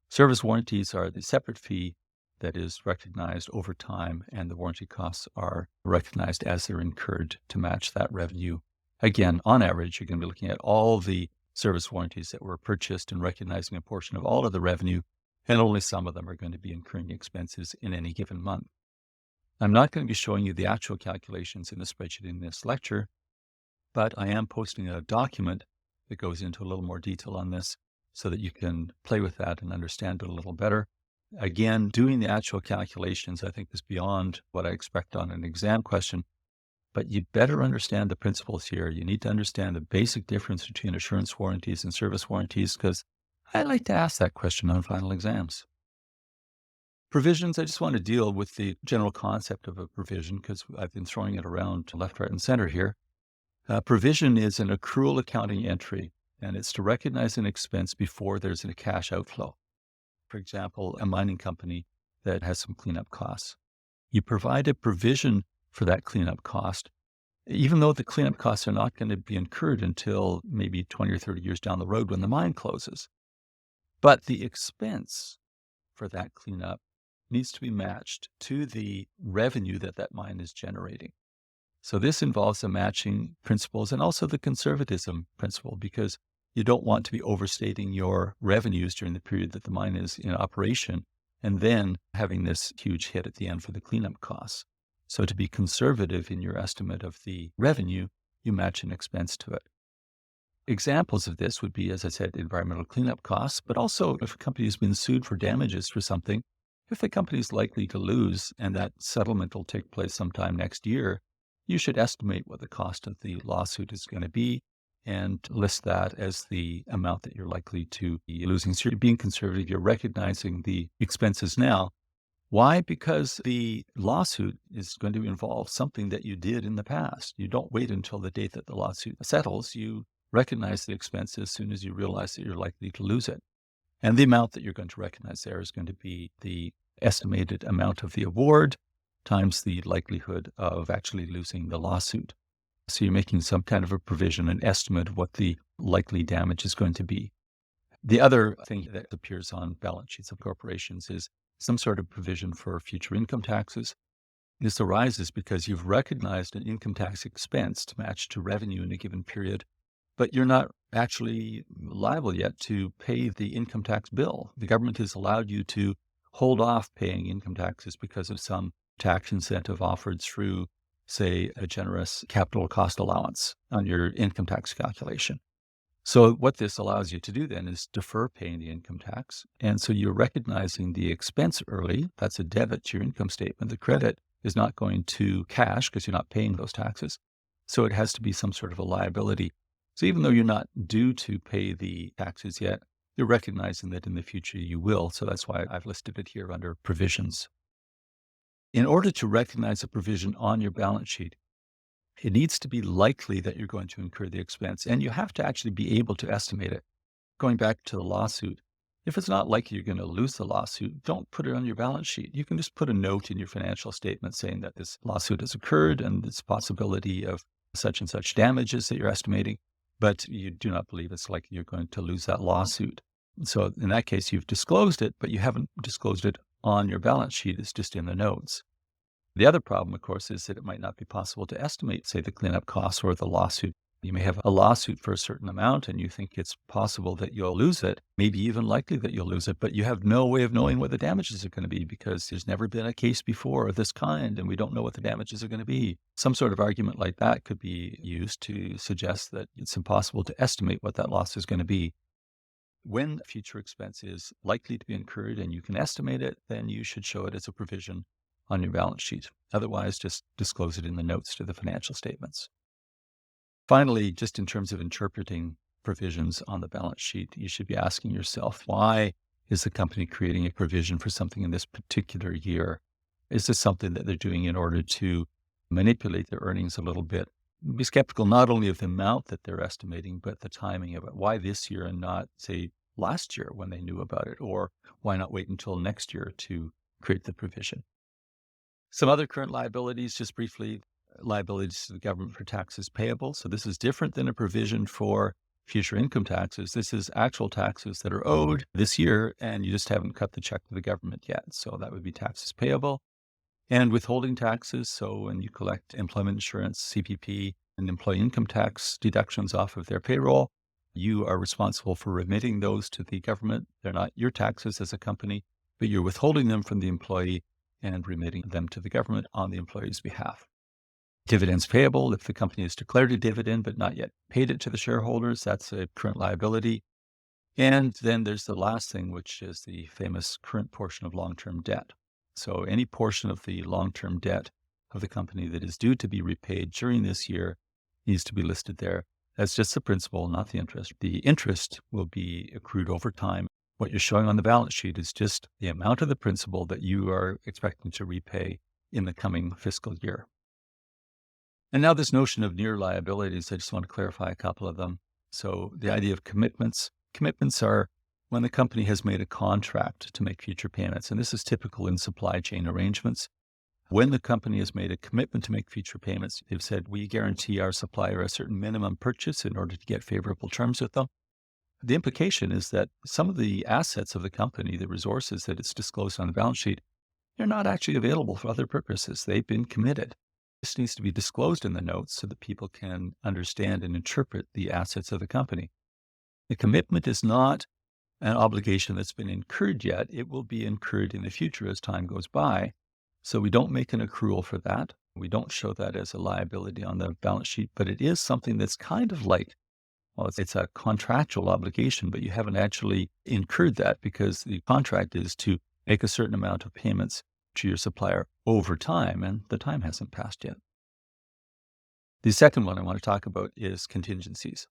Service warranties are the separate fee that is recognized over time, and the warranty costs are recognized as they're incurred to match that revenue. Again, on average, you're going to be looking at all the service warranties that were purchased and recognizing a portion of all of the revenue, and only some of them are going to be incurring expenses in any given month. I'm not going to be showing you the actual calculations in the spreadsheet in this lecture, but I am posting a document that goes into a little more detail on this so that you can play with that and understand it a little better. Again, doing the actual calculations, I think, is beyond what I expect on an exam question, but you better understand the principles here. You need to understand the basic difference between assurance warranties and service warranties, because I like to ask that question on final exams. Provisions, I just want to deal with the general concept of a provision because I've been throwing it around left, right, and center here. Provision is an accrual accounting entry, and it's to recognize an expense before there's a cash outflow. For example, a mining company that has some cleanup costs. You provide a provision for that cleanup cost, even though the cleanup costs are not going to be incurred until maybe 20 or 30 years down the road when the mine closes. But the expense for that cleanup needs to be matched to the revenue that that mine is generating. So this involves the matching principles and also the conservatism principle, because you don't want to be overstating your revenues during the period that the mine is in operation and then having this huge hit at the end for the cleanup costs. So to be conservative in your estimate of the revenue, you match an expense to it. Examples of this would be, as I said, environmental cleanup costs, but also if a company has been sued for damages for something, if the company is likely to lose and that settlement will take place sometime next year, you should estimate what the cost of the lawsuit is going to be and list that as the amount that you're likely to be losing. So you're being conservative. You're recognizing the expenses now. Why? Because the lawsuit is going to involve something that you did in the past. You don't wait until the date that the lawsuit settles. You recognize the expense as soon as you realize that you're likely to lose it. And the amount that you're going to recognize there is going to be the estimated amount of the award times the likelihood of actually losing the lawsuit. So you're making some kind of a provision, an estimate of what the likely damage is going to be. The other thing that appears on balance sheets of corporations is some sort of provision for future income taxes. This arises because you've recognized an income tax expense to match to revenue in a given period, but you're not actually liable yet to pay the income tax bill. The government has allowed you to hold off paying income taxes because of some tax incentive offered through, say, a generous capital cost allowance on your income tax calculation. So what this allows you to do then is defer paying the income tax. And so you're recognizing the expense early. That's a debit to your income statement. The credit is not going to cash because you're not paying those taxes. So it has to be some sort of a liability. So even though you're not due to pay the taxes yet, you're recognizing that in the future you will. So that's why I've listed it here under provisions. In order to recognize a provision on your balance sheet, it needs to be likely that you're going to incur the expense, and you have to actually be able to estimate it. Going back to the lawsuit, if it's not likely you're going to lose the lawsuit, don't put it on your balance sheet. You can just put a note in your financial statement saying that this lawsuit has occurred and this possibility of such and such damages that you're estimating, but you do not believe it's likely you're going to lose that lawsuit. So in that case, you've disclosed it, but you haven't disclosed it on your balance sheet. It's just in the notes. The other problem, of course, is that it might not be possible to estimate, say, the cleanup costs or the lawsuit. You may have a lawsuit for a certain amount and you think it's possible that you'll lose it, maybe even likely that you'll lose it, but you have no way of knowing what the damages are going to be because there's never been a case before of this kind and we don't know what the damages are going to be. Some sort of argument like that could be used to suggest that it's impossible to estimate what that loss is going to be. When a future expense is likely to be incurred and you can estimate it, then you should show it as a provision on your balance sheet. Otherwise, just disclose it in the notes to the financial statements. Finally, just in terms of interpreting provisions on the balance sheet, you should be asking yourself, why is the company creating a provision for something in this particular year? Is this something that they're doing in order to manipulate their earnings a little bit? Be skeptical not only of the amount that they're estimating, but the timing of it. Why this year and not, say, last year when they knew about it? Or why not wait until next year to create the provision? Some other current liabilities, just briefly, liabilities to the government for taxes payable. So this is different than a provision for future income taxes. This is actual taxes that are owed this year, and you just haven't cut the check to the government yet. So that would be taxes payable. And withholding taxes. So when you collect employment insurance, CPP, and employee income tax deductions off of their payroll, you are responsible for remitting those to the government. They're not your taxes as a company, but you're withholding them from the employee and remitting them to the government on the employee's behalf. Dividends payable. If the company has declared a dividend but not yet paid it to the shareholders, that's a current liability. And then there's the last thing, which is the famous current portion of long-term debt. So any portion of the long-term debt of the company that is due to be repaid during this year needs to be listed there. That's just the principal, not the interest. The interest will be accrued over time. What you're showing on the balance sheet is just the amount of the principal that you are expecting to repay in the coming fiscal year. And now this notion of near liabilities, I just want to clarify a couple of them. So the idea of commitments. Commitments are when the company has made a contract to make future payments, and this is typical in supply chain arrangements. When the company has made a commitment to make future payments, they've said, we guarantee our supplier a certain minimum purchase in order to get favorable terms with them. The implication is that some of the assets of the company, the resources that it's disclosed on the balance sheet, they're not actually available for other purposes. They've been committed. This needs to be disclosed in the notes so that people can understand and interpret the assets of the company. The commitment is not an obligation that's been incurred yet. It will be incurred in the future as time goes by. So we don't make an accrual for that. We don't show that as a liability on the balance sheet, but it is something that's kind of like, well, it's a contractual obligation, but you haven't actually incurred that because the contract is to make a certain amount of payments to your supplier over time, and the time hasn't passed yet. The second one I want to talk about is contingencies.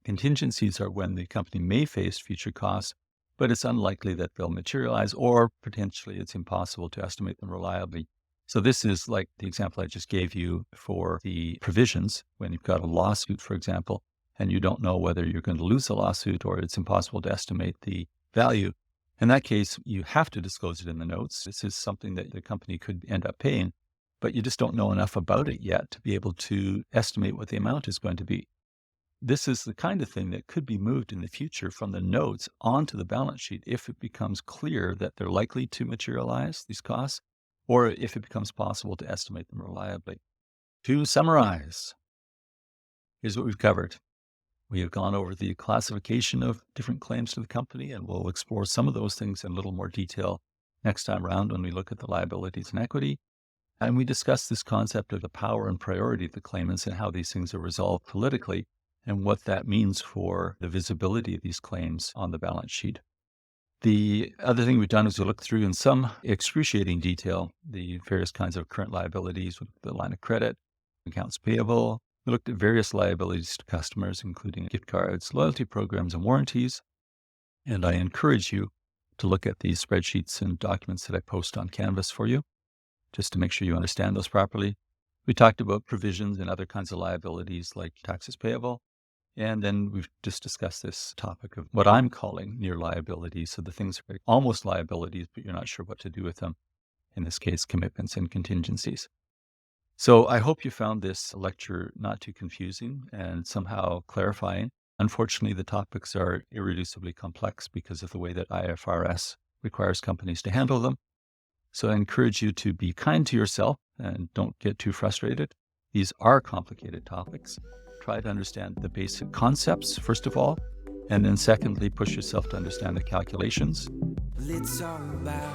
Contingencies are when the company may face future costs, but it's unlikely that they'll materialize, or potentially it's impossible to estimate them reliably. So this is like the example I just gave you for the provisions. When you've got a lawsuit, for example, and you don't know whether you're going to lose the lawsuit or it's impossible to estimate the value. In that case, you have to disclose it in the notes. This is something that the company could end up paying, but you just don't know enough about it yet to be able to estimate what the amount is going to be. This is the kind of thing that could be moved in the future from the notes onto the balance sheet if it becomes clear that they're likely to materialize, these costs, or if it becomes possible to estimate them reliably. To summarize, here's what we've covered. We have gone over the classification of different claims to the company, and we'll explore some of those things in a little more detail next time around when we look at the liabilities and equity. And we discuss this concept of the power and priority of the claimants and how these things are resolved politically and what that means for the visibility of these claims on the balance sheet. The other thing we've done is we look through in some excruciating detail the various kinds of current liabilities with the line of credit, accounts payable. We looked at various liabilities to customers, including gift cards, loyalty programs, and warranties. And I encourage you to look at these spreadsheets and documents that I post on Canvas for you, just to make sure you understand those properly. We talked about provisions and other kinds of liabilities like taxes payable. And then we've just discussed this topic of what I'm calling near liabilities. So the things are almost liabilities, but you're not sure what to do with them. In this case, commitments and contingencies. So I hope you found this lecture not too confusing and somehow clarifying. Unfortunately, the topics are irreducibly complex because of the way that IFRS requires companies to handle them. So I encourage you to be kind to yourself and don't get too frustrated. These are complicated topics. Try to understand the basic concepts, first of all, and then secondly, push yourself to understand the calculations. It's all about